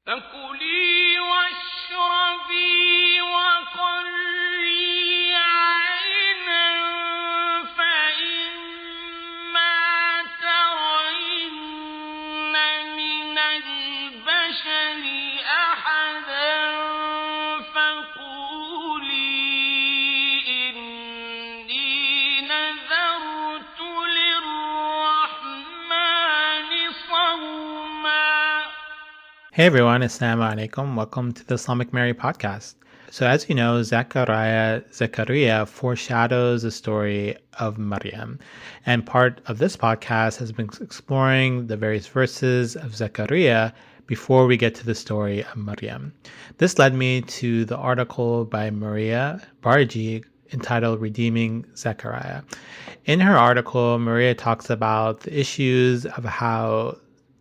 فكلي واشربي وقري عينا فإما ترين من البشر أحدا فقولي إني نذرت للرحمن صوما. Hey everyone, Assalamu alaikum. Welcome to the Islamic Mary podcast. So as you know, Zakariyya foreshadows the story of Maryam. And part of this podcast has been exploring the various verses of Zechariah before we get to the story of Maryam. This led me to the article by Maria Barga entitled Redeeming Zechariah. In her article, Maria talks about the issues of how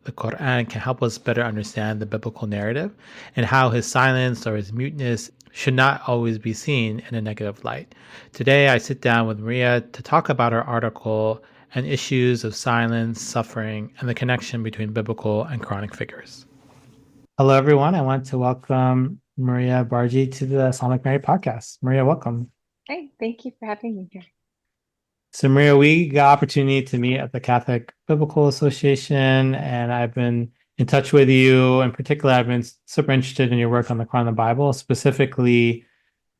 the Qur'an can help us better understand the biblical narrative and how his silence or his muteness should not always be seen in a negative light. Today, I sit down with Maria to talk about her article and issues of silence, suffering, and the connection between biblical and Quranic figures. Hello, everyone. I want to welcome Maria Barga to the Islamic Mary podcast. Maria, welcome. Hey, thank you for having me here. So, Maria, we got opportunity to meet at the Catholic Biblical Association, and I've been in touch with you. In particular, I've been super interested in your work on the Quran and the Bible, specifically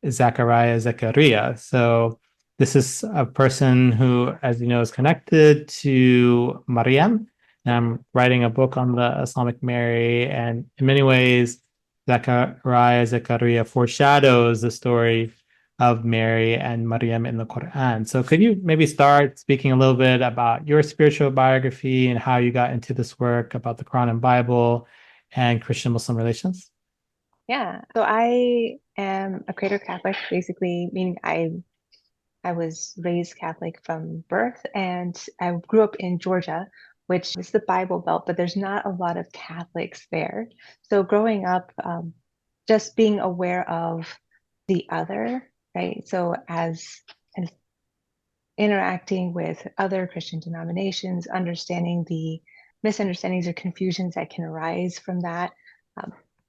Zakariyah. So, this is a person who, as you know, is connected to Maryam. And I'm writing a book on the Islamic Mary, and in many ways, Zakariyah foreshadows the story of Mary and Maryam in the Qur'an. So could you maybe start speaking a little bit about your spiritual biography and how you got into this work about the Quran and Bible and Christian-Muslim relations? Yeah, so I am a cradle Catholic, basically, meaning I was raised Catholic from birth, and I grew up in Georgia, which is the Bible Belt, but there's not a lot of Catholics there. So growing up, just being aware of the other, right? So as interacting with other Christian denominations, understanding the misunderstandings or confusions that can arise from that,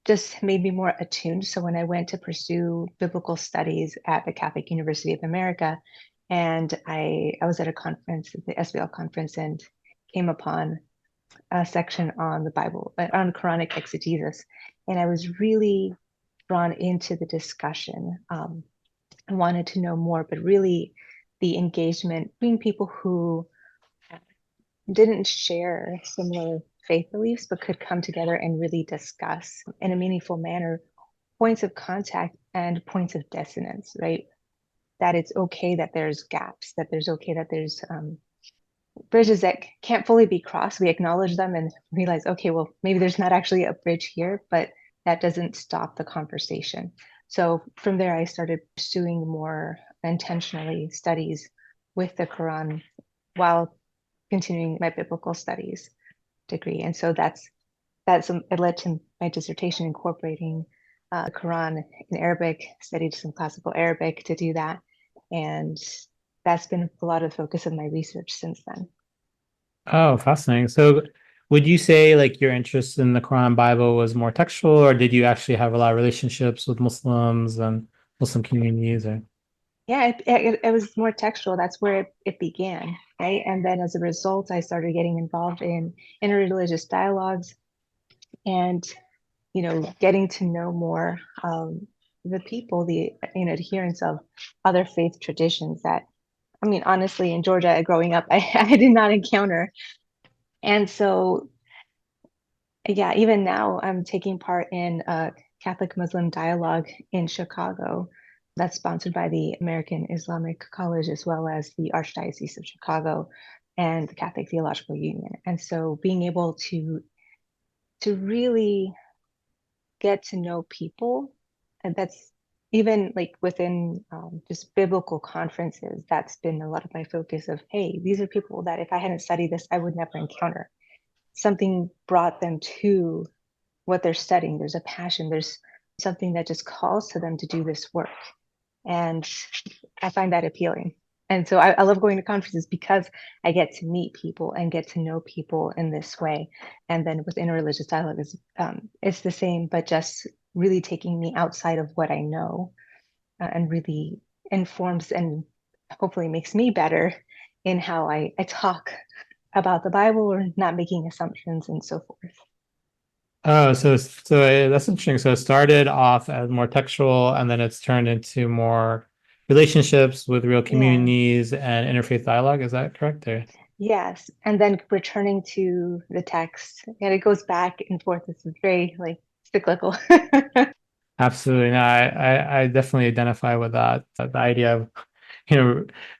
just made me more attuned. So when I went to pursue biblical studies at the Catholic University of America, and I was at a conference, the SBL conference, and came upon a section on the Bible, on Quranic exegesis, and I was really drawn into the discussion. I wanted to know more, but really the engagement between people who didn't share similar faith beliefs, but could come together and really discuss in a meaningful manner points of contact and points of dissonance, right? That it's okay that there's gaps, that there's okay that there's bridges that can't fully be crossed. We acknowledge them and realize, okay, well, maybe there's not actually a bridge here, but that doesn't stop the conversation. So from there, I started pursuing more intentionally studies with the Quran while continuing my biblical studies degree. And so it led to my dissertation incorporating the Quran in Arabic, studied some classical Arabic to do that. And that's been a lot of focus of my research since then. Oh, fascinating. So would you say like your interest in the Quran and Bible was more textual, or did you actually have a lot of relationships with Muslims and Muslim communities? Or... Yeah, it was more textual. That's where it began, right? And then as a result, I started getting involved in interreligious dialogues and, getting to know more the people, the adherents of other faith traditions that, I mean, honestly, in Georgia, growing up, I did not encounter. And so, yeah, even now I'm taking part in a Catholic Muslim dialogue in Chicago that's sponsored by the American Islamic College, as well as the Archdiocese of Chicago and the Catholic Theological Union. And so being able to really get to know people, and that's even like within just biblical conferences, that's been a lot of my focus of, hey, these are people that if I hadn't studied this, I would never encounter. Something brought them to what they're studying. There's a passion, there's something that just calls to them to do this work. And I find that appealing. And so I love going to conferences because I get to meet people and get to know people in this way. And then with interreligious dialogue, it's the same, but just really taking me outside of what I know, and really informs and hopefully makes me better in how I talk about the Bible or not making assumptions and so forth. Oh, so that's interesting. So it started off as more textual, and then it's turned into more relationships with real Yeah. communities and interfaith dialogue. Is that correct? Or Yes. And then returning to the text, and it goes back and forth. It's very like cyclical. absolutely, no, I definitely identify with that. The idea of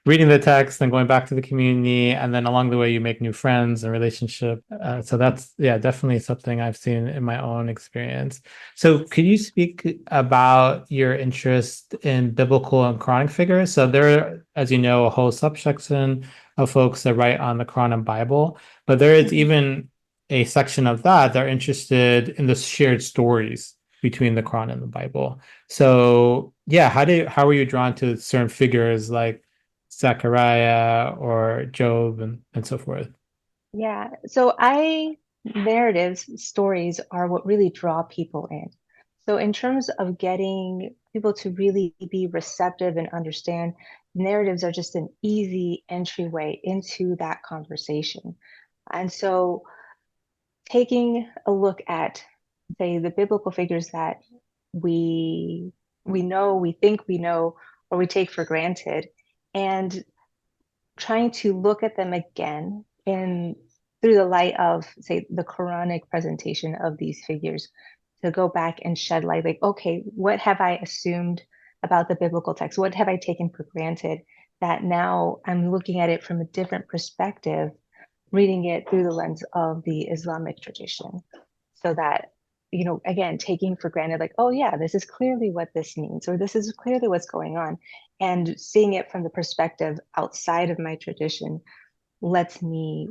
reading the text and going back to the community, and then along the way you make new friends and relationship. So that's, yeah, definitely something I've seen in my own experience. So could you speak about your interest in biblical and Quranic figures? So there are, as you know, a whole subsection of folks that write on the Quran and Bible, but there is Mhm. even a section of that are interested in the shared stories between the Quran and the Bible. So yeah, how were you drawn to certain figures like Zachariah or Job and so forth? Yeah. Narratives, stories are what really draw people in. So, in terms of getting people to really be receptive and understand, narratives are just an easy entryway into that conversation. And so, taking a look at, say, the biblical figures that we we know, we think we know, or we take for granted, and trying to look at them again in through the light of, say, the Quranic presentation of these figures, to go back and shed light, like, okay, what have I assumed about the biblical text? What have I taken for granted that now I'm looking at it from a different perspective, reading it through the lens of the Islamic tradition, so that, again, taking for granted, like, oh yeah, this is clearly what this means, or this is clearly what's going on, and seeing it from the perspective outside of my tradition lets me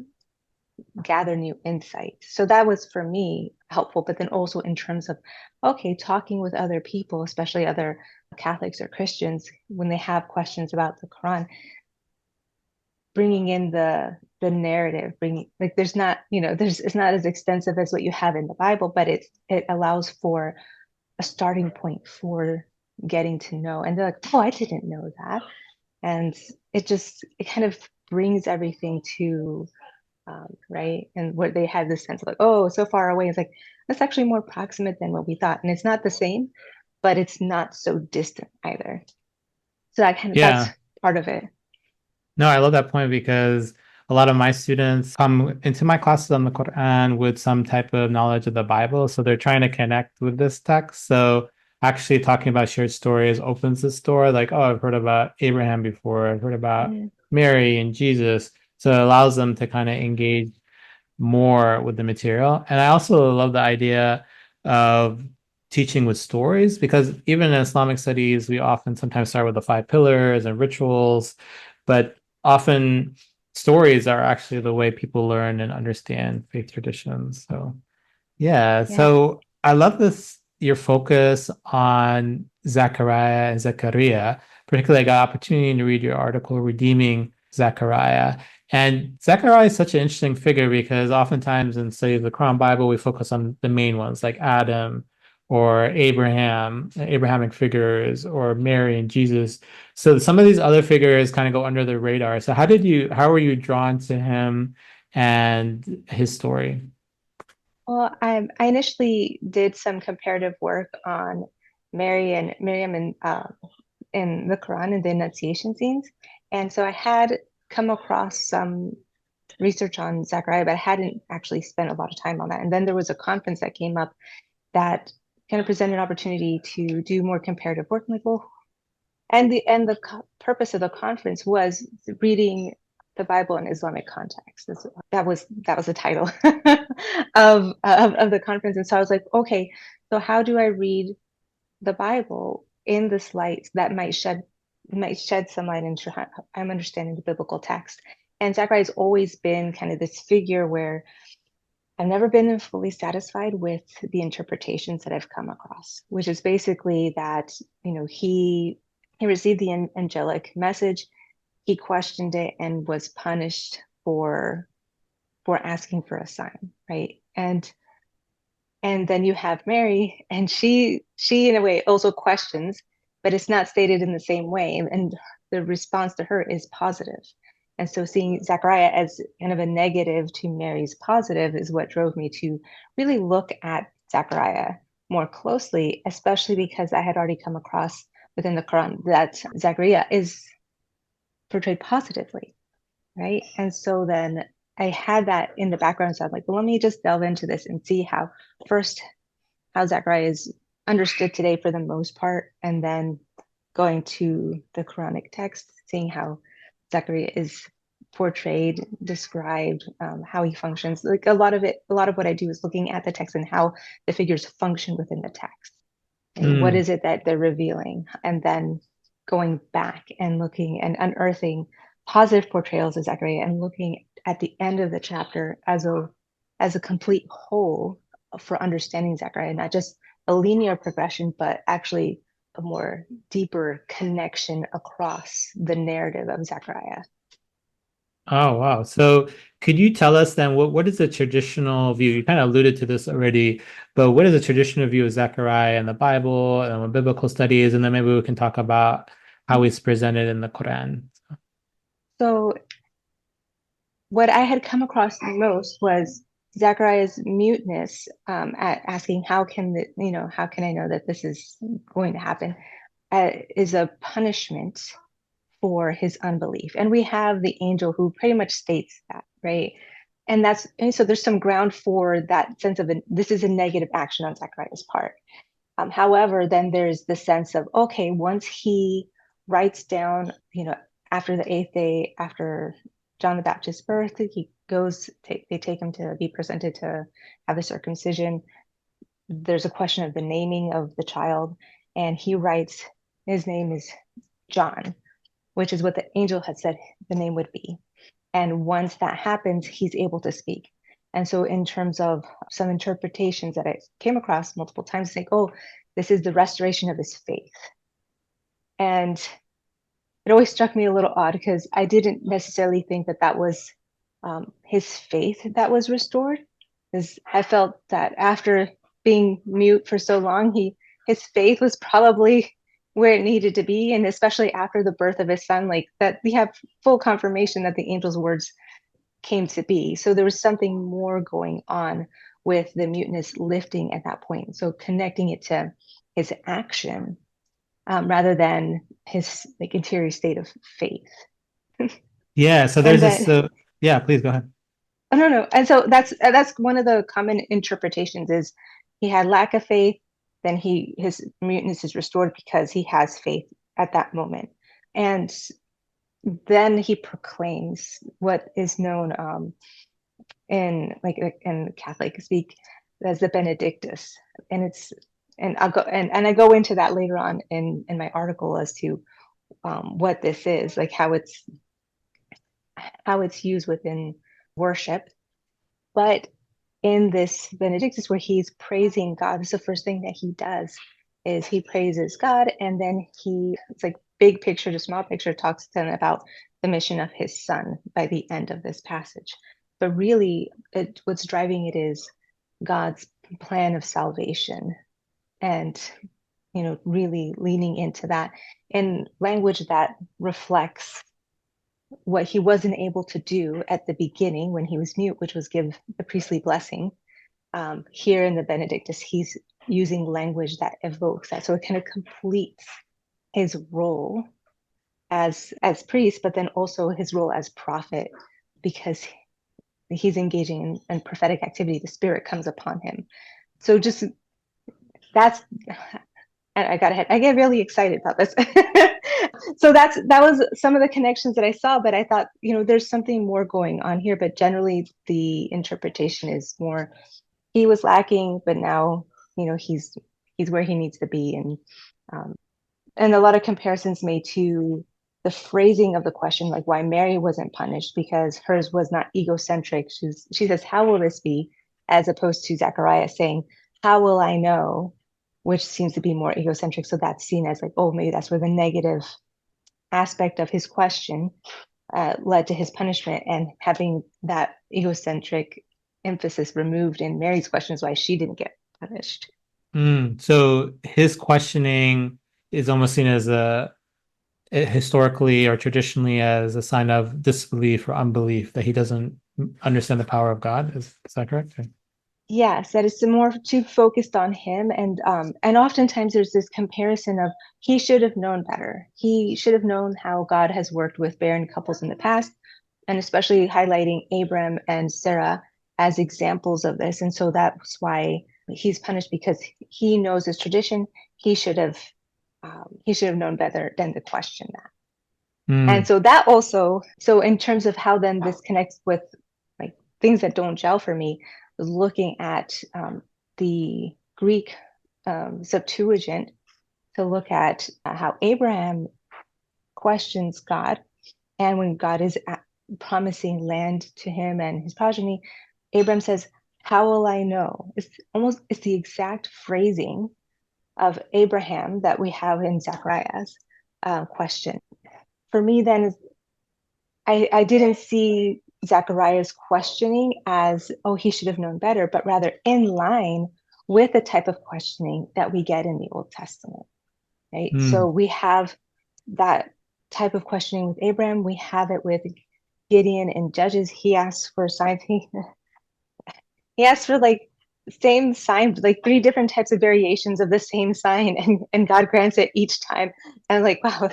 gather new insight. So that was for me helpful, but then also in terms of, okay, talking with other people, especially other Catholics or Christians, when they have questions about the Quran, bringing in the narrative, bringing, like, there's not, it's not as extensive as what you have in the Bible, but it allows for a starting point for getting to know. And they're like, oh, I didn't know that. And it kind of brings everything to, right. And what they had this sense of, like, oh, so far away. It's like, that's actually more proximate than what we thought. And it's not the same, but it's not so distant either. So that's Yeah. part of it. No, I love that point because a lot of my students come into my classes on the Quran with some type of knowledge of the Bible. So they're trying to connect with this text. So actually talking about shared stories opens this door. Like, oh, I've heard about Abraham before. I've heard about Mm, Mary and Jesus. So it allows them to kind of engage more with the material. And I also love the idea of teaching with stories because even in Islamic studies, we often sometimes start with the five pillars and rituals, but often stories are actually the way people learn and understand faith traditions. So yeah, yeah. so I love this your focus on Zechariah and Zakariyya. Particularly, I got opportunity to read your article, Redeeming Zechariah. And Zechariah is such an interesting figure because oftentimes in study of the Quran Bible, we focus on the main ones like Adam or Abraham, Abrahamic figures, or Mary and Jesus. So some of these other figures kind of go under the radar. So how were you drawn to him and his story? Well, I initially did some comparative work on Mary and Miriam in the Quran and the Annunciation scenes. And so I had come across some research on Zachariah, but I hadn't actually spent a lot of time on that. And then there was a conference that came up that kind of presented an opportunity to do more comparative work. I'm like, well, and the purpose of the conference was reading the Bible in Islamic context. That was the title of the conference. And so I was like, okay, so how do I read the Bible in this light that might shed some light into how I'm understanding the biblical text? And Zachariah has always been kind of this figure where I've never been fully satisfied with the interpretations that I've come across, which is basically that, he received the angelic message. he questioned it and was punished for asking for a sign, right? And then you have Mary, and she in a way also questions, but it's not stated in the same way. And the response to her is positive. And so seeing Zechariah as kind of a negative to Mary's positive is what drove me to really look at Zechariah more closely, especially because I had already come across within the Quran that Zakariyya is portrayed positively, right? And so then I had that in the background. So I'm like, well, let me just delve into this and see how Zechariah is understood today for the most part, and then going to the Quranic text, seeing how Zechariah is portrayed, described, how he functions. Like a lot of what I do is looking at the text and how the figures function within the text. Right? What is it that they're revealing? And then going back and looking and unearthing positive portrayals of Zechariah and looking at the end of the chapter as a complete whole for understanding Zechariah, not just a linear progression, but actually a more deeper connection across the narrative of Zechariah. Oh, wow. So could you tell us then what is the traditional view? You kind of alluded to this already, but what is the traditional view of Zechariah in the Bible and biblical studies? And then maybe we can talk about how it's presented in the Quran. So what I had come across the most was Zechariah's muteness at asking, how can I know that this is going to happen? Is a punishment for his unbelief. And we have the angel who pretty much states that, right? And so there's some ground for that sense of this is a negative action on Zechariah's part. However, then there's the sense of, okay, once he writes down, after the 8th day, after John the Baptist's birth, he goes, they take him to be presented to have the circumcision. There's a question of the naming of the child, and he writes, his name is John, which is what the angel had said the name would be. And once that happens, he's able to speak. And so in terms of some interpretations that I came across multiple times, saying, oh, this is the restoration of his faith. And it always struck me a little odd because I didn't necessarily think that was his faith that was restored. Because I felt that after being mute for so long, his faith was probably where it needed to be. And especially after the birth of his son, like that, we have full confirmation that the angel's words came to be. So there was something more going on with the muteness lifting at that point. So connecting it to his action rather than his like interior state of faith. Yeah. So there's this. Yeah, please go ahead. Oh, no. And so that's one of the common interpretations is he had lack of faith, then his muteness is restored because he has faith at that moment. And then he proclaims what is known in Catholic speak as the Benedictus. And I go into that later on in my article as to what this is, like how it's used within worship. But in this Benedictus where he's praising God, this is the first thing that he does is he praises God, and then it's like big picture to small picture, talks to them about the mission of his son by the end of this passage. But really what's driving it is God's plan of salvation, and really leaning into that in language that reflects what he wasn't able to do at the beginning when he was mute, which was give the priestly blessing. Here in the Benedictus, he's using language that evokes that. So it kind of completes his role as priest, but then also his role as prophet, because he's engaging in prophetic activity. The Spirit comes upon him. So just that's, I got ahead. I get really excited about this. So that was some of the connections that I saw, but I thought, there's something more going on here. But generally the interpretation is more, he was lacking, but now, he's where he needs to be. And a lot of comparisons made to the phrasing of the question, like why Mary wasn't punished, because hers was not egocentric. She says, how will this be? As opposed to Zechariah saying, how will I know? Which seems to be more egocentric. So that's seen as like, oh, maybe that's where the negative aspect of his question led to his punishment, and having that egocentric emphasis removed in Mary's question is why she didn't get punished. So his questioning is almost seen as historically or traditionally as a sign of disbelief or unbelief, that he doesn't understand the power of God. Is that correct? Yes, that is more too focused on him, and oftentimes there's this comparison of he should have known better. He should have known how God has worked with barren couples in the past, and especially highlighting Abram and Sarah as examples of this. And so that's why he's punished, because he knows his tradition. He should have known better than to question that. And so that also, so in terms of how then this connects with like things that don't gel for me, was looking at the Greek Septuagint to look at how Abraham questions God, and when God is promising land to him and his progeny, Abraham says, "How will I know?" It's the exact phrasing of Abraham that we have in Zachariah's question. For me, then, I didn't see Zachariah's questioning as, oh, he should have known better, but rather in line with the type of questioning that we get in the Old Testament, right? So we have that type of questioning with Abraham. We have it with Gideon and Judges. He asks for signs. He asks for like same sign, like 3 different types of variations of the same sign, and God grants it each time. And like, wow,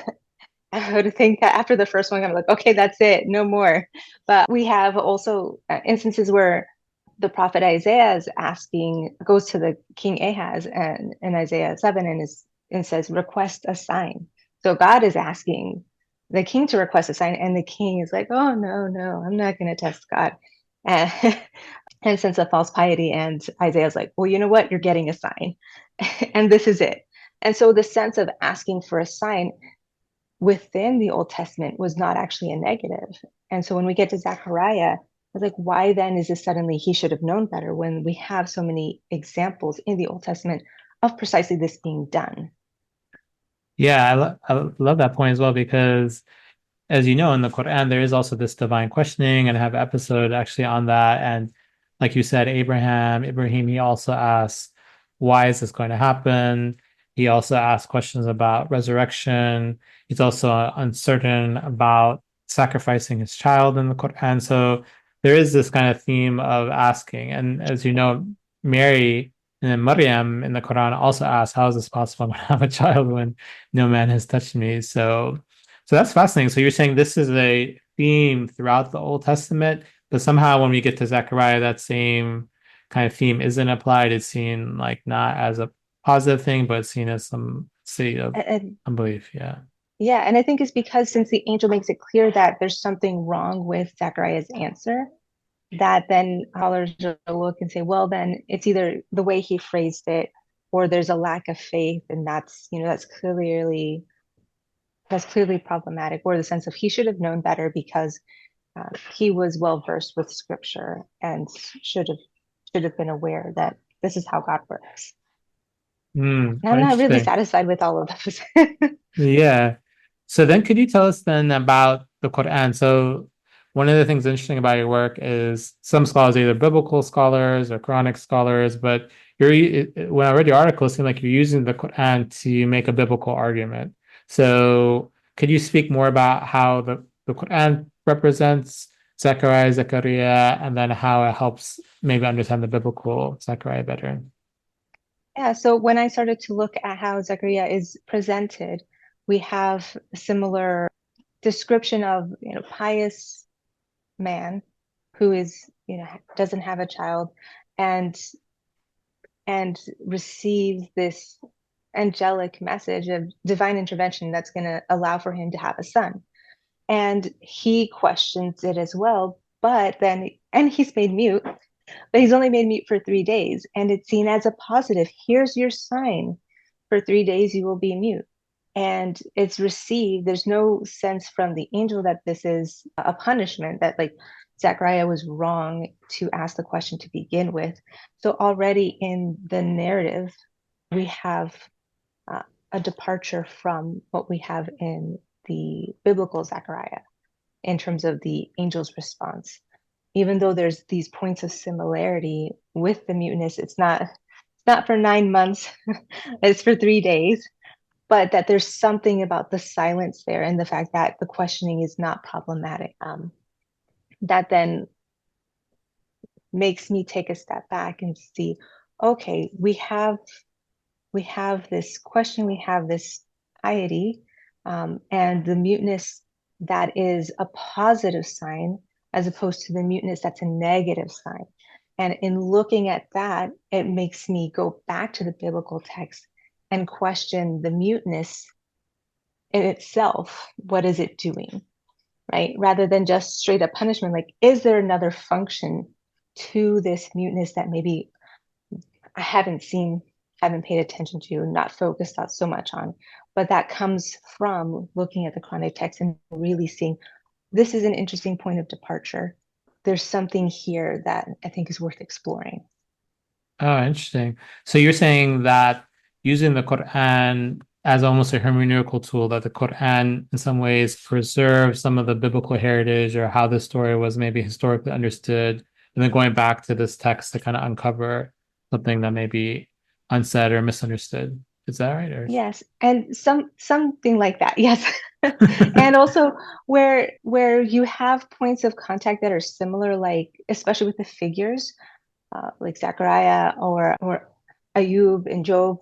I would think that after the first one, I'm like, okay, that's it, no more. But we have also instances where the prophet Isaiah goes to the king Ahaz and in Isaiah 7 and says, request a sign. So God is asking the king to request a sign, and the king is like, oh, no, I'm not going to test God. And, and sense of false piety. And Isaiah's like, well, you know what? You're getting a sign. And this is it. And so the sense of asking for a sign within the Old Testament was not actually a negative. And so when we get to Zechariah, I was like, why then is this suddenly he should have known better, when we have so many examples in the Old Testament of precisely this being done? Yeah, I love that point as well, because as you know, in the Qur'an, there is also this divine questioning, and I have an episode actually on that. And like you said, Ibrahim, he also asks, why is this going to happen? He also asks questions about resurrection. He's also uncertain about sacrificing his child in the Qur'an. So there is this kind of theme of asking. And as you know, Mary and then Maryam in the Quran also asks, how is this possible? I'm going to have a child when no man has touched me. So that's fascinating. So you're saying this is a theme throughout the Old Testament, but somehow when we get to Zechariah, that same kind of theme isn't applied. It's seen like not as a positive thing, but it's seen as some state of And unbelief. Yeah. yeah, and I think it's because since the angel makes it clear that there's something wrong with Zechariah's answer, that then scholars will look and say, well, then it's either the way he phrased it, or there's a lack of faith, and that's clearly problematic, or the sense of he should have known better because he was well versed with scripture and should have been aware that this is how God works. And I'm not really Interesting. satisfied with all of those. Yeah. So then could you tell us then about the Quran? So one of the things interesting about your work is some scholars, either biblical scholars or Quranic scholars, but when I read your article, it seemed like you're using the Quran to make a biblical argument. So could you speak more about how the Quran represents Zechariah, Zakariyya, and then how it helps maybe understand the biblical Zechariah better? Yeah, so when I started to look at how Zechariah is presented, we have a similar description of, pious man who is, doesn't have a child, and receives this angelic message of divine intervention that's going to allow for him to have a son. And he questions it as well, and he's made mute, but he's only made mute for 3 days, and it's seen as a positive. Here's your sign. For 3 days you will be mute. And it's received. There's no sense from the angel that this is a punishment, that like Zechariah was wrong to ask the question to begin with. So already in the narrative, we have a departure from what we have in the biblical Zechariah in terms of the angel's response. Even though there's these points of similarity with the muteness, it's not for 9 months, it's for 3 days, but that there's something about the silence there and the fact that the questioning is not problematic. That then makes me take a step back and see, okay, we have this question, we have this piety, and the muteness that is a positive sign as opposed to the muteness that's a negative sign. And in looking at that, it makes me go back to the biblical text and question the muteness in itself. What is it doing? Right? Rather than just straight up punishment, like, is there another function to this muteness that maybe I haven't seen, haven't paid attention to, not focused so much on, but that comes from looking at the Quranic text and really seeing this is an interesting point of departure. There's something here that I think is worth exploring. Oh, interesting. So you're saying that using the Quran as almost a hermeneutical tool, that the Quran in some ways preserves some of the biblical heritage or how the story was maybe historically understood, and then going back to this text to kind of uncover something that may be unsaid or misunderstood. Is that right? Or Yes, and something like that. Yes. And also where you have points of contact that are similar, like especially with the figures, like Zachariah or Ayub and Job,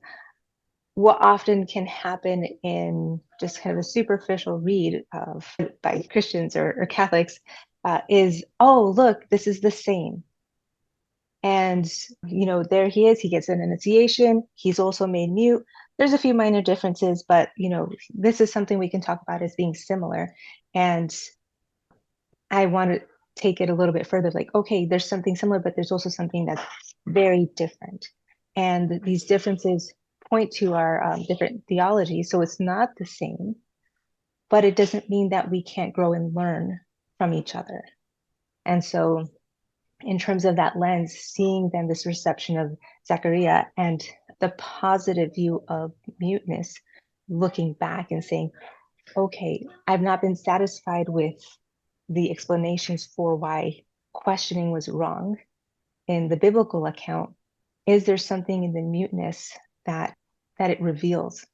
what often can happen in just kind of a superficial read of by Christians or Catholics is, oh, look, this is the same. And, there he is, he gets an initiation, he's also made mute. There's a few minor differences, but, this is something we can talk about as being similar. And I want to take it a little bit further, like, okay, there's something similar, but there's also something that's very different. And these differences point to our different theologies. So it's not the same, but it doesn't mean that we can't grow and learn from each other. And so in terms of that lens, seeing then this reception of Zakariyya and the positive view of muteness, looking back and saying, okay, I've not been satisfied with the explanations for why questioning was wrong in the biblical account. Is there something in the muteness that it reveals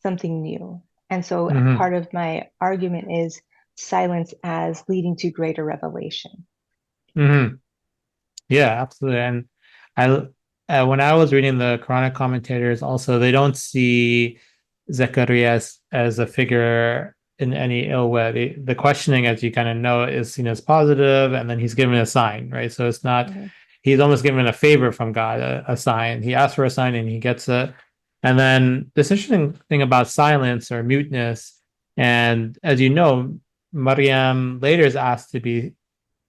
something new? And so part of my argument is silence as leading to greater revelation. Mm-hmm. Yeah, absolutely. And when I was reading the Quranic commentators, also they don't see Zechariah as a figure in any ill way. The questioning, as you kind of know, is seen as positive, and then he's given a sign, right? So it's not he's almost given a favor from God, a sign. He asks for a sign and he gets it. And then this interesting thing about silence or muteness, and as you know, Maryam later is asked to be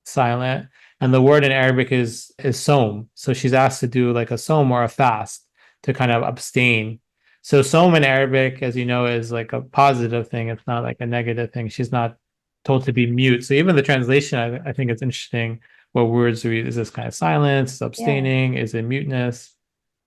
silent, and the word in Arabic is som. So she's asked to do like a som or a fast to kind of abstain. So som in Arabic, as you know, is like a positive thing. It's not like a negative thing. She's not told to be mute. So even the translation, I think it's interesting what words we is this kind of silence, abstaining, is it muteness?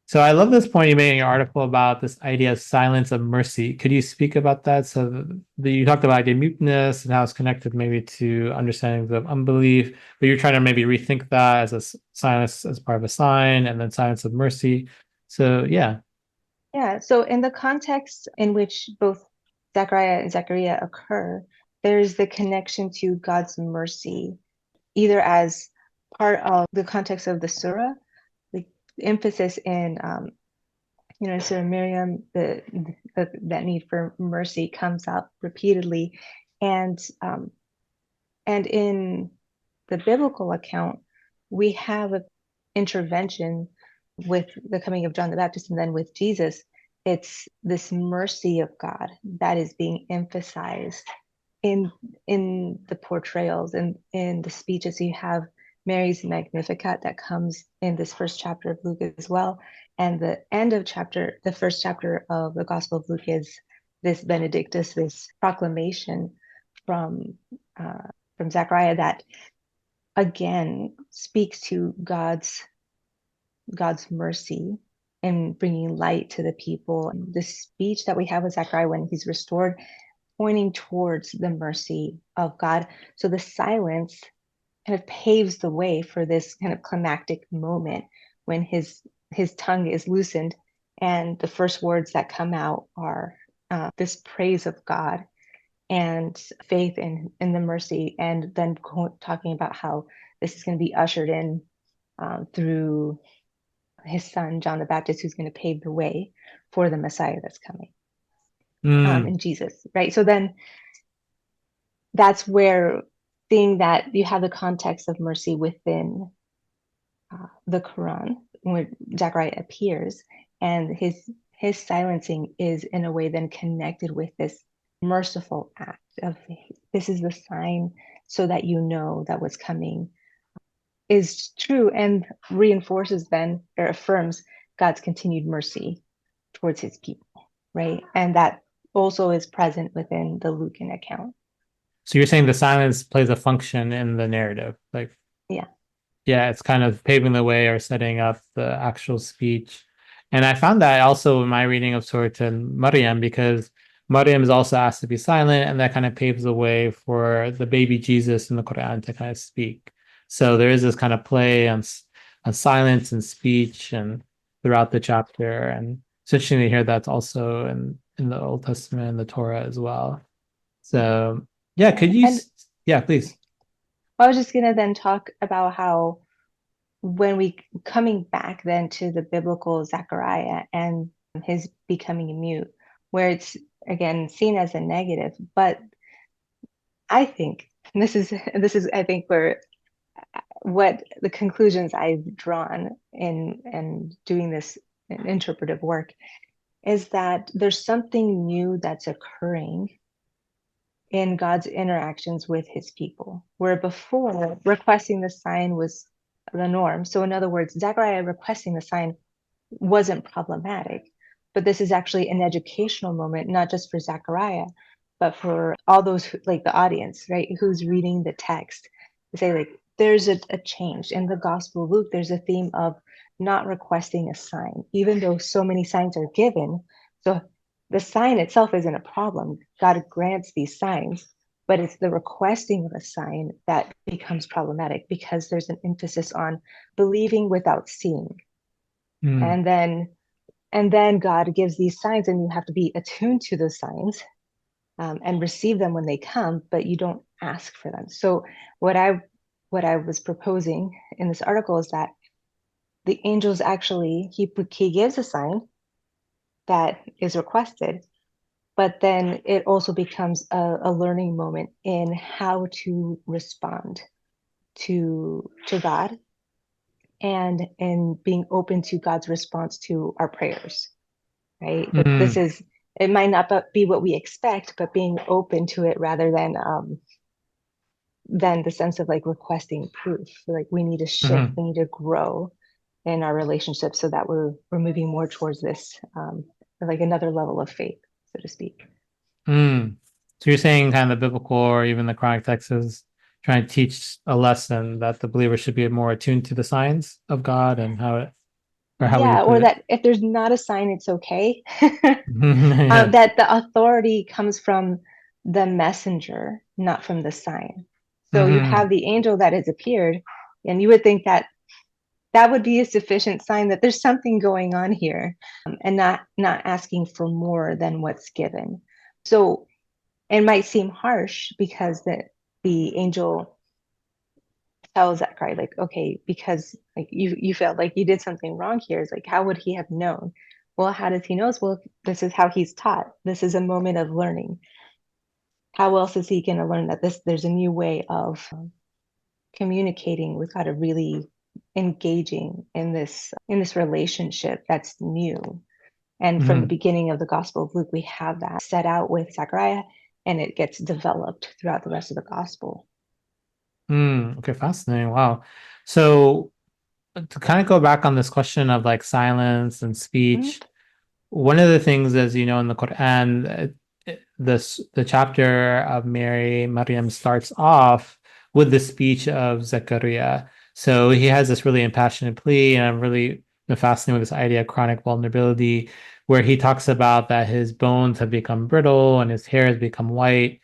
So I love this point you made in your article about this idea of silence of mercy. Could you speak about that? So you talked about idea of muteness and how it's connected maybe to understandings of unbelief, but you're trying to maybe rethink that as a silence as part of a sign, and then silence of mercy. So yeah. Yeah. So in the context in which both Zechariah and Zakariyya occur, there's the connection to God's mercy, either as part of the context of the surah, the emphasis in Surah Maryam, that need for mercy comes up repeatedly, and in the biblical account, we have an intervention with the coming of John the Baptist, and then with Jesus. It's this mercy of God that is being emphasized in the portrayals and in the speeches. You have Mary's Magnificat that comes in this first chapter of Luke as well. And the first chapter of the Gospel of Luke is this Benedictus, this proclamation from Zechariah that again speaks to God's mercy in bringing light to the people. The speech that we have with Zechariah when he's restored, pointing towards the mercy of God. So the silence kind of paves the way for this kind of climactic moment when his tongue is loosened, and the first words that come out are this praise of God and faith in the mercy, and then talking about how this is going to be ushered in through his son John the Baptist, who's going to pave the way for the Messiah that's coming in Jesus, right? So then that's where, seeing that you have the context of mercy within the Quran when Zechariah appears, and his silencing is in a way then connected with this merciful act of, this is the sign so that you know that what's coming is true, and reinforces then, or affirms, God's continued mercy towards his people, right? And that also is present within the Lucan account. So you're saying the silence plays a function in the narrative, like Yeah. Yeah, it's kind of paving the way or setting up the actual speech. And I found that also in my reading of Surah and Maryam, because Maryam is also asked to be silent, and that kind of paves the way for the baby Jesus in the Quran to kind of speak. So there is this kind of play on silence and speech and throughout the chapter. And it's interesting to hear that's also in the Old Testament and the Torah as well. So yeah, please. I was just going to then talk about how, when we coming back then to the biblical Zachariah and his becoming a mute, where it's again seen as a negative, but I think this is I think where what the conclusions I've drawn in doing this interpretive work is that there's something new that's occurring in God's interactions with his people, where before requesting the sign was the norm. So in other words, Zechariah requesting the sign wasn't problematic, but this is actually an educational moment, not just for Zechariah, but for all those like the audience, right, who's reading the text, to say like, there's a change in the Gospel of Luke. There's a theme of not requesting a sign, even though so many signs are given. So the sign itself isn't a problem. God grants these signs, but it's the requesting of a sign that becomes problematic, because there's an emphasis on believing without seeing. And then God gives these signs, and you have to be attuned to those signs and receive them when they come, but you don't ask for them. So what I was proposing in this article is that the angels actually, he gives a sign that is requested, but then it also becomes a learning moment in how to respond to God, and in being open to God's response to our prayers, right? That this is, it might not be what we expect, but being open to it, rather than the sense of like requesting proof. Like we need to shift, we need to grow in our relationship so that we're moving more towards this like another level of faith, so to speak. So you're saying kind of the biblical or even the Quranic text is trying to teach a lesson that the believer should be more attuned to the signs of God and how it, or how yeah, or it? that if there's not a sign, it's okay. Yeah. That the authority comes from the messenger, not from the sign. So you have the angel that has appeared, and you would think that that would be a sufficient sign that there's something going on here, and not asking for more than what's given. So it might seem harsh, because the angel tells Zachariah, like, okay, because like you felt like you did something wrong here. It's like, how would he have known? Well, how does he know? Well, this is how he's taught. This is a moment of learning. How else is he going to learn that there's a new way of communicating with God, of really engaging in this relationship that's new? And from the beginning of the Gospel of Luke, we have that set out with Zachariah, and it gets developed throughout the rest of the Gospel. Okay, fascinating. Wow. So to kind of go back on this question of like silence and speech, one of the things, as you know, in the Quran, the chapter of Maryam starts off with the speech of Zechariah. So he has this really impassioned plea, and I'm really fascinated with this idea of chronic vulnerability. where he talks about that his bones have become brittle and his hair has become white.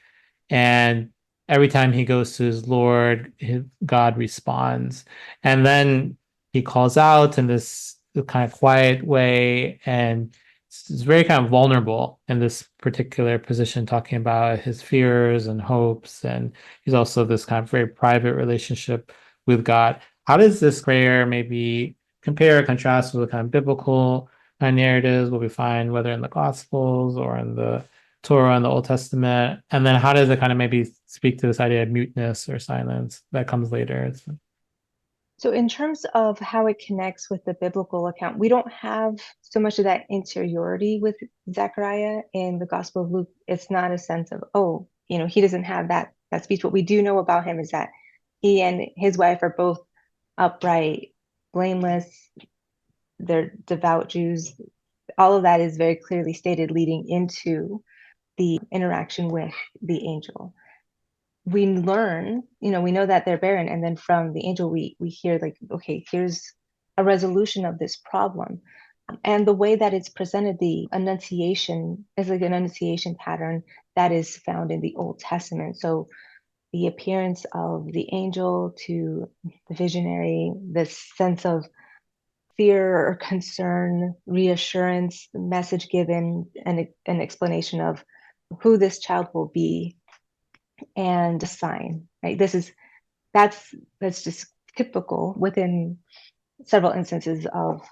And every time he goes to his Lord, God responds. And then he calls out in this kind of quiet way, and it's very kind of vulnerable in this particular position, talking about his fears and hopes. And he's also this kind of very private relationship with God. How does this prayer maybe compare or contrast with the kind of biblical kind of narratives, what we find whether in the Gospels or in the Torah and the Old Testament? And then how does it kind of maybe speak to this idea of muteness or silence that comes later? So in terms of how it connects with the biblical account, we don't have so much of that interiority with Zechariah in the Gospel of Luke. It's not a sense of, oh, he doesn't have that speech. What we do know about him is that he and his wife are both upright, blameless. They're devout Jews. All of that is very clearly stated leading into the interaction with the angel. We learn, we know that they're barren, and then from the angel we hear like, okay, here's a resolution of this problem. And the way that it's presented, the annunciation is like an annunciation pattern that is found in the Old Testament. So the appearance of the angel to the visionary, this sense of fear or concern, reassurance, the message given, and an explanation of who this child will be, and a sign, right? That's just typical within several instances of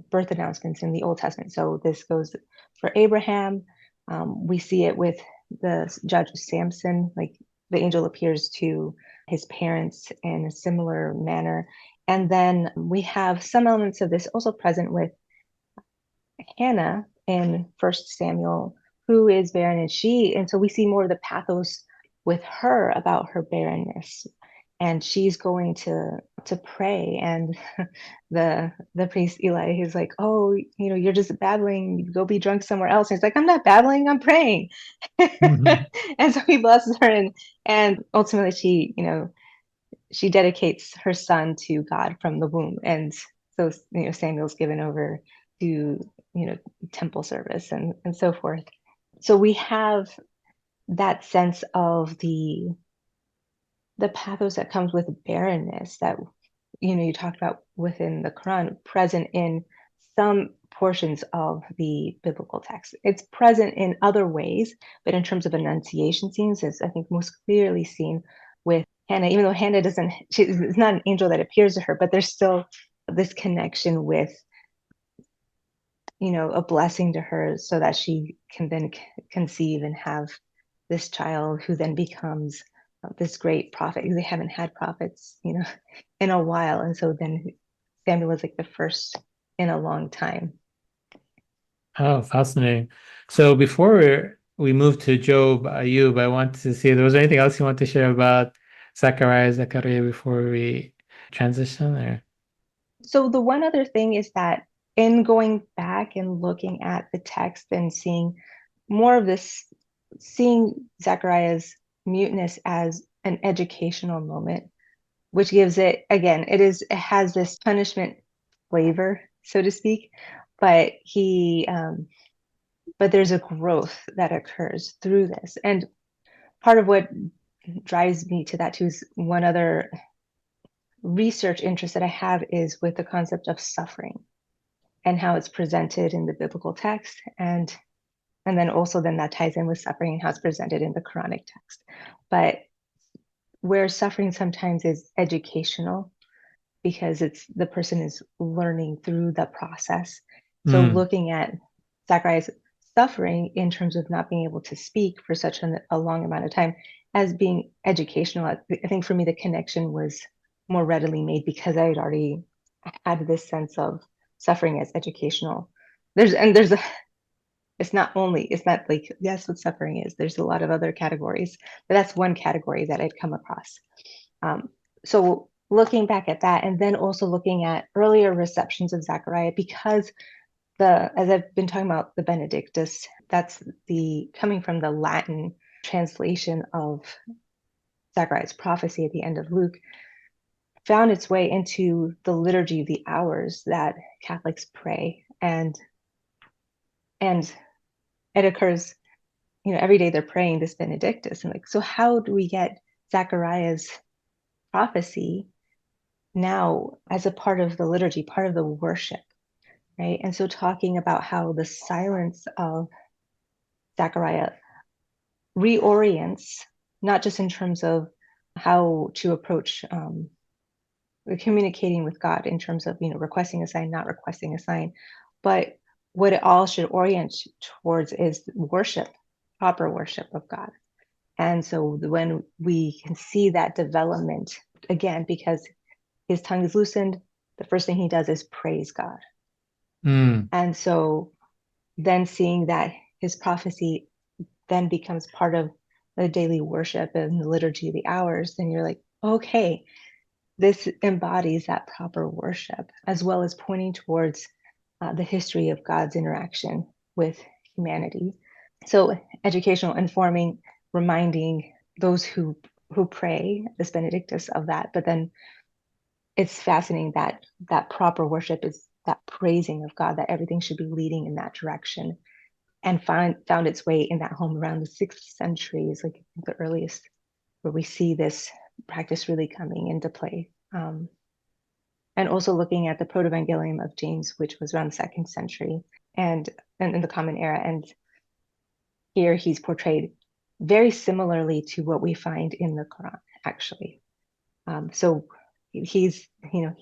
birth announcements in the Old Testament. So this goes for Abraham. We see it with the judge Samson, like the angel appears to his parents in a similar manner. And then we have some elements of this also present with Hannah in First Samuel, who is barren, and so we see more of the pathos with her about her barrenness, and she's going to pray, and the priest Eli is like, oh, you're just babbling, you go be drunk somewhere else. And he's like, I'm not babbling, I'm praying. Mhm. And so he blesses her, and ultimately she dedicates her son to God from the womb. And so Samuel's given over to temple service and so forth. So we have that sense of the pathos that comes with barrenness that you talked about within the Quran, present in some portions of the biblical text. It's present in other ways, but in terms of annunciation scenes, it's I think most clearly seen with Hannah, even though Hannah it's not an angel that appears to her, but there's still this connection with a blessing to her so that she can then conceive and have this child who then becomes this great prophet. They haven't had prophets, in a while. And so then Samuel was like the first in a long time. Oh, fascinating. So before we move to Job, Ayub, I want to see if there was anything else you want to share about Zechariah before we transition there. So the one other thing is that in going back and looking at the text and seeing more of this, seeing Zechariah's muteness as an educational moment, which gives it, again, it has this punishment flavor, so to speak, but but there's a growth that occurs through this. And part of what drives me to that too is one other research interest that I have is with the concept of suffering and how it's presented in the biblical text, and then also then that ties in with suffering and how it's presented in the Quranic text. But where suffering sometimes is educational because the person is learning through the process. So looking at Zachariah's suffering in terms of not being able to speak for such a long amount of time as being educational, I think for me the connection was more readily made because I had already had this sense of suffering as educational. It's not like, yes, what suffering is. There's a lot of other categories, but that's one category that I'd come across. So looking back at that, and then also looking at earlier receptions of Zechariah, because as I've been talking about the Benedictus, that's coming from the Latin translation of Zechariah's prophecy at the end of Luke, found its way into the liturgy of the hours that Catholics pray. And And it occurs, every day they're praying this Benedictus. And like, so how do we get Zachariah's prophecy now as a part of the liturgy, part of the worship, right? And so talking about how the silence of Zechariah reorients, not just in terms of how to approach communicating with God in terms of, requesting a sign, not requesting a sign, but what it all should orient towards is worship, proper worship of God. And so when we can see that development, again, because his tongue is loosened, the first thing he does is praise God. And so then seeing that his prophecy then becomes part of the daily worship and the liturgy of the hours, then you're like, okay, this embodies that proper worship, as well as pointing towards the history of God's interaction with humanity. So educational, informing, reminding those who pray this Benedictus of that. But then it's fascinating that that proper worship is that praising of God, that everything should be leading in that direction, and found its way in that home around the 6th century is like the earliest where we see this practice really coming into play. And also looking at the Protevangelium of James, which was around the 2nd century and in the Common Era. And here he's portrayed very similarly to what we find in the Qur'an, actually. So he's kind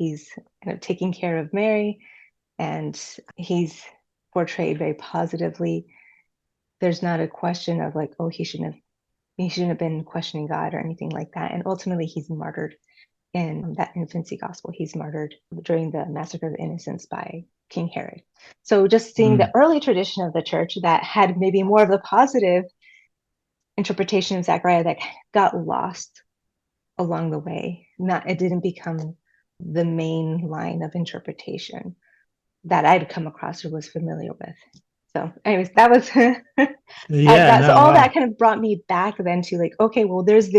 of taking care of Mary, and he's portrayed very positively. There's not a question of like, oh, he shouldn't have been questioning God or anything like that. And ultimately, he's martyred in that infancy gospel. He's martyred during the massacre of the innocents by King Herod. So just seeing the early tradition of the church that had maybe more of the positive interpretation of Zechariah that got lost along the way. It didn't become the main line of interpretation that I'd come across or was familiar with. So anyways, that was all that kind of brought me back then to like, okay, well, there is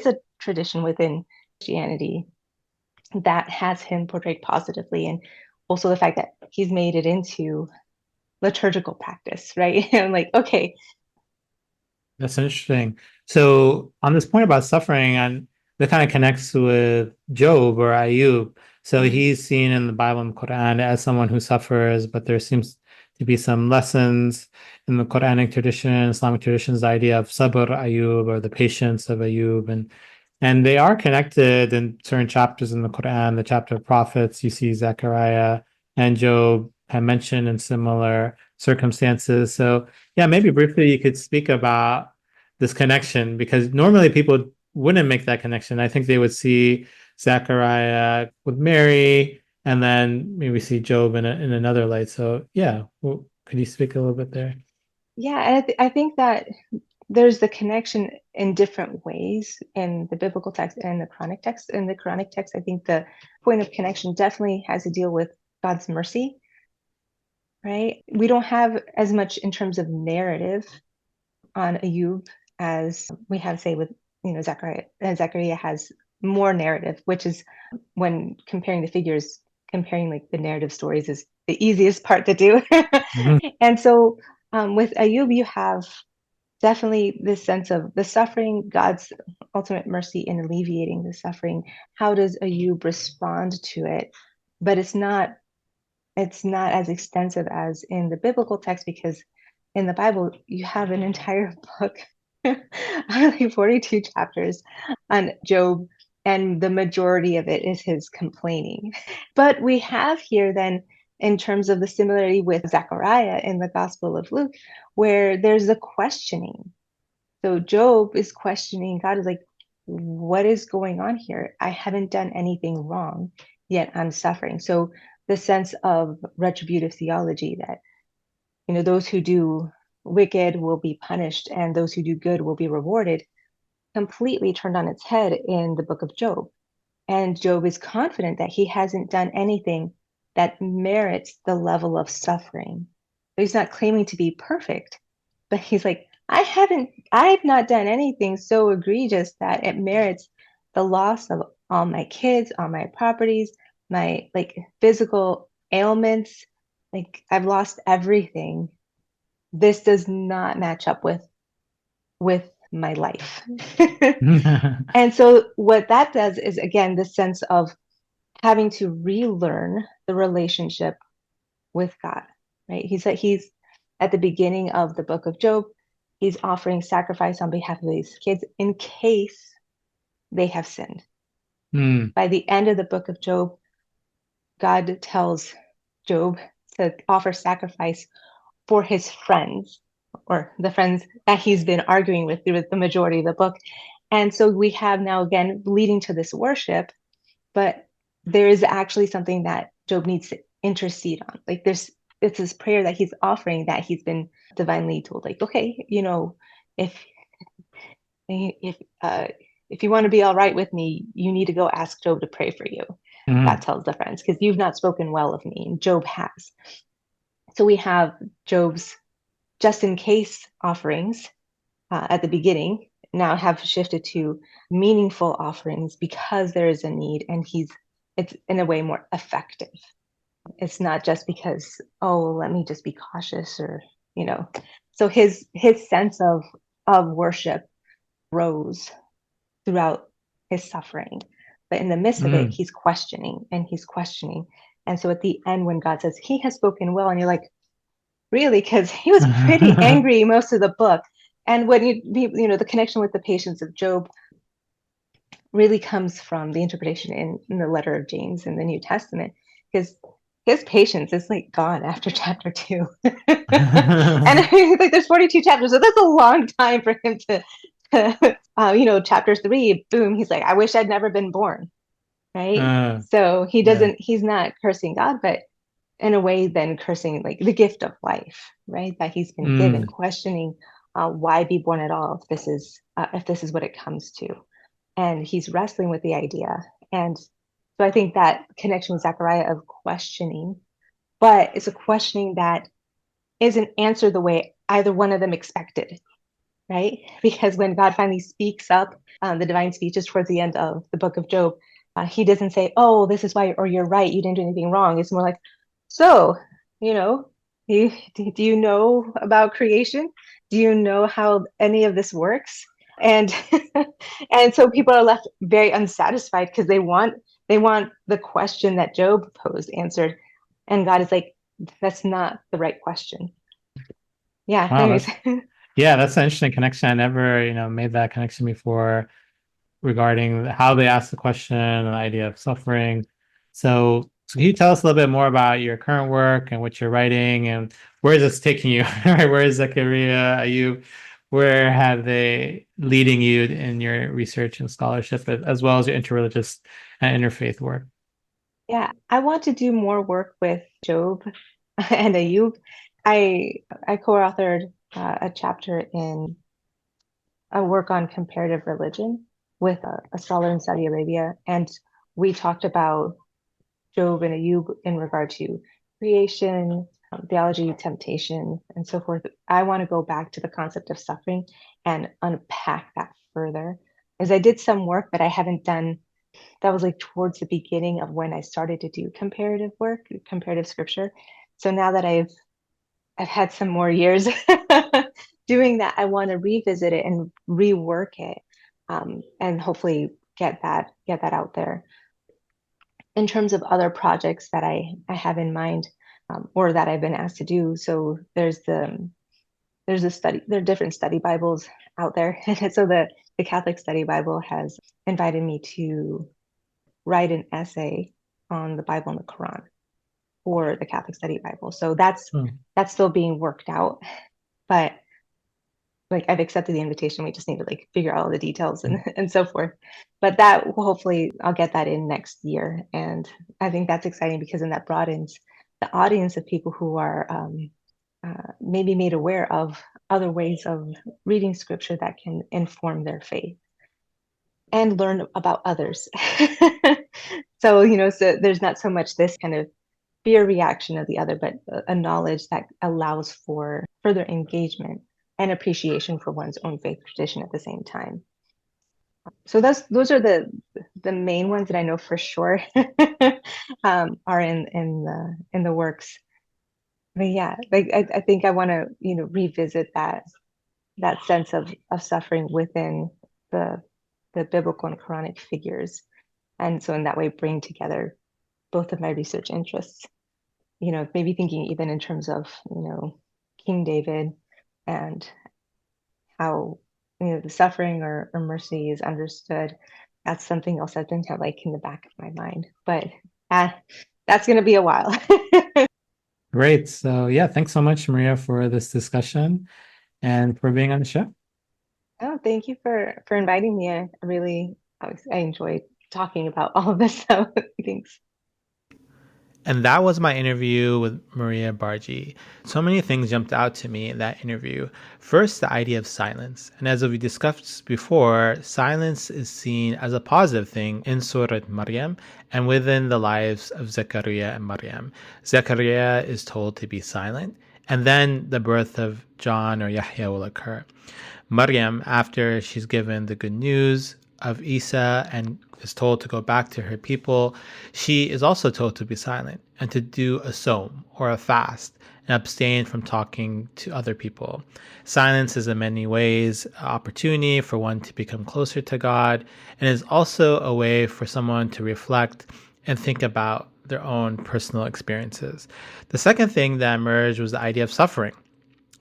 a tradition within Christianity that has him portrayed positively, and also the fact that he's made it into liturgical practice, right? And I'm like, okay. That's interesting. So on this point about suffering, and that kind of connects with Job or Ayub. So he's seen in the Bible and Quran as someone who suffers, but there seems to be some lessons in the Quranic tradition, Islamic traditions, the idea of sabr Ayub or the patience of Ayub, and they are connected in certain chapters in the Quran. The chapter of prophets, you see Zechariah and Job have mentioned in similar circumstances. So yeah, maybe briefly you could speak about this connection, because normally people wouldn't make that connection. I think they would see Zechariah with Mary and then maybe see Job in another light. So yeah, well, could you speak a little bit there? Yeah, and I think that there's the connection in different ways in the biblical text and the Quranic text. In the Quranic text, I think the point of connection definitely has to deal with God's mercy, right? We don't have as much in terms of narrative on Ayub as we have, say, with Zechariah. Zechariah has more narrative, which is when comparing the figures, comparing like the narrative stories is the easiest part to do. And so with Ayub, you have definitely this sense of the suffering, God's ultimate mercy in alleviating the suffering. How does Ayub respond to it? But it's not as extensive as in the biblical text, because in the Bible you have an entire book, like 42 chapters on Job, and the majority of it is his complaining. But we have here then, in terms of the similarity with Zechariah in the Gospel of Luke, where there's a questioning. So Job is questioning God, is like, what is going on here? I haven't done anything wrong, yet I'm suffering. So the sense of retributive theology that, those who do wicked will be punished and those who do good will be rewarded, completely turned on its head in the book of Job. And Job is confident that he hasn't done anything that merits the level of suffering. So he's not claiming to be perfect, but he's like, I've not done anything so egregious that it merits the loss of all my kids, all my properties, my like physical ailments. Like I've lost everything. this does not match up with my life. And so what that does is, again, the sense of having to relearn the relationship with God, right? He's at the beginning of the book of Job, he's offering sacrifice on behalf of these kids in case they have sinned. By the end of the book of Job, God tells Job to offer sacrifice for his friends, or the friends that he's been arguing with through the majority of the book. And so we have now, again, leading to this worship, but there is actually something that Job needs to intercede on. Like it's this prayer that he's offering that he's been divinely told, like, okay, if if if you want to be all right with me, you need to go ask Job to pray for you. God tells the friends, because you've not spoken well of me, and Job has. So we have Job's just in case offerings at the beginning now have shifted to meaningful offerings because there is a need, and it's in a way more effective. It's not just because, oh, let me just be cautious, or so his sense of worship rose throughout his suffering, but in the midst of it, he's questioning and he's questioning. And so at the end, when God says he has spoken well, and you're like, really? Because he was pretty angry most of the book. And when the connection with the patience of Job really comes from the interpretation in the letter of James in the New Testament, because his patience is like gone after chapter 2. And I mean, like there's 42 chapters, so that's a long time for him to chapter 3, boom, he's like, I wish I'd never been born, right? So he's not cursing God, but in a way then cursing like the gift of life, right, that he's been given, questioning why be born at all if this is what it comes to. And he's wrestling with the idea. And so I think that connection with Zechariah of questioning, but it's a questioning that isn't answered the way either one of them expected, right? Because when God finally speaks up, the divine speeches towards the end of the book of Job, he doesn't say, oh, this is why, or you're right, you didn't do anything wrong. It's more like, so, do you know about creation? Do you know how any of this works? And and so people are left very unsatisfied because they want the question that Job posed answered, and God is like, that's not the right question. Yeah. Wow, Anyways. that's an interesting connection. I never, made that connection before regarding how they ask the question and the idea of suffering. So can you tell us a little bit more about your current work and what you're writing, and where is this taking you? Where is Zakariyya? Where have they leading you in your research and scholarship, as well as your interreligious and interfaith work? Yeah, I want to do more work with Job and Ayub. I co-authored a chapter in a work on comparative religion with a scholar in Saudi Arabia, and we talked about Job and Ayub in regard to creation, theology, temptation, and so forth. I want to go back to the concept of suffering and unpack that further, as I did some work, but I haven't done. That was like towards the beginning of when I started to do comparative work, comparative scripture. So now that I've had some more years doing that, I want to revisit it and rework it, and hopefully get that out there. In terms of other projects that I have in mind, or that I've been asked to do, so there are different study Bibles out there. So the Catholic Study Bible has invited me to write an essay on the Bible and the Qur'an for the Catholic Study Bible. So that's still being worked out, but like I've accepted the invitation. We just need to like figure out all the details and so forth. But that will hopefully I'll get that in next year. And I think that's exciting because then that broadens the audience of people who are maybe made aware of other ways of reading scripture that can inform their faith and learn about others. So, so there's not so much this kind of fear reaction of the other, but a knowledge that allows for further engagement and appreciation for one's own faith tradition at the same time. So those are the main ones that I know for sure are in the works. But yeah, like I think I want to, revisit that sense of suffering within the the biblical and Quranic figures. And so in that way bring together both of my research interests. Maybe thinking even in terms of, King David and how, the suffering or mercy is understood. That's something else I've been kind of like in the back of my mind. But uh, that's going to be a while. Great. So, yeah, thanks so much, Maria, for this discussion and for being on the show. Oh, thank you for inviting me. I enjoyed talking about all of this. So thanks. And that was my interview with Maria Bargi. So many things jumped out to me in that interview. First, the idea of silence. And as we discussed before, silence is seen as a positive thing in Surah Maryam and within the lives of Zechariah and Maryam. Zechariah is told to be silent, and then the birth of John or Yahya will occur. Maryam, after she's given the good news of Isa and is told to go back to her people, she is also told to be silent and to do a som or a fast and abstain from talking to other people. Silence is in many ways an opportunity for one to become closer to God and is also a way for someone to reflect and think about their own personal experiences. The second thing that emerged was the idea of suffering,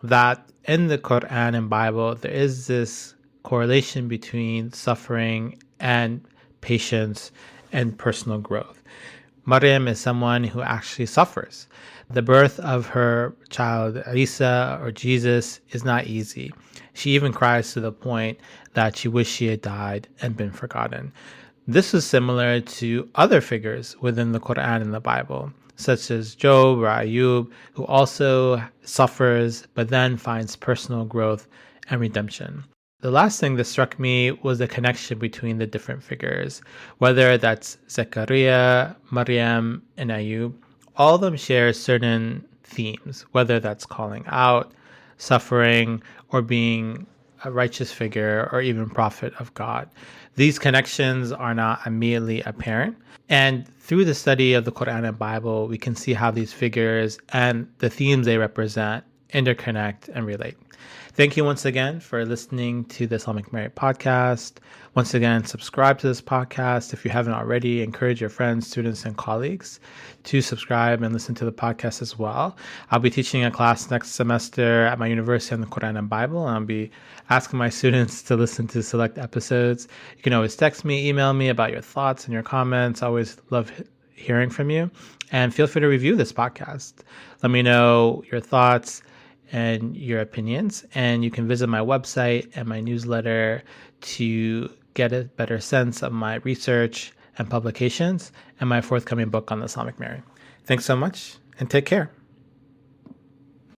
that in the Qur'an and Bible, there is this correlation between suffering and patience and personal growth. Maryam is someone who actually suffers. The birth of her child, Isa or Jesus, is not easy. She even cries to the point that she wished she had died and been forgotten. This is similar to other figures within the Quran and the Bible, such as Job or Ayub, who also suffers but then finds personal growth and redemption. The last thing that struck me was the connection between the different figures, whether that's Zechariah, Maryam, and Ayub. All of them share certain themes, whether that's calling out, suffering, or being a righteous figure, or even prophet of God. These connections are not immediately apparent. And through the study of the Quran and Bible, we can see how these figures and the themes they represent interconnect and relate. Thank you once again for listening to the Islamic Merit podcast. Once again, subscribe to this podcast. If you haven't already, encourage your friends, students, and colleagues to subscribe and listen to the podcast as well. I'll be teaching a class next semester at my university on the Quran and Bible, and I'll be asking my students to listen to select episodes. You can always text me, email me about your thoughts and your comments. I always love hearing from you. And feel free to review this podcast. Let me know your thoughts and your opinions. And you can visit my website and my newsletter to get a better sense of my research and publications and my forthcoming book on the Islamic marriage. Thanks so much and take care.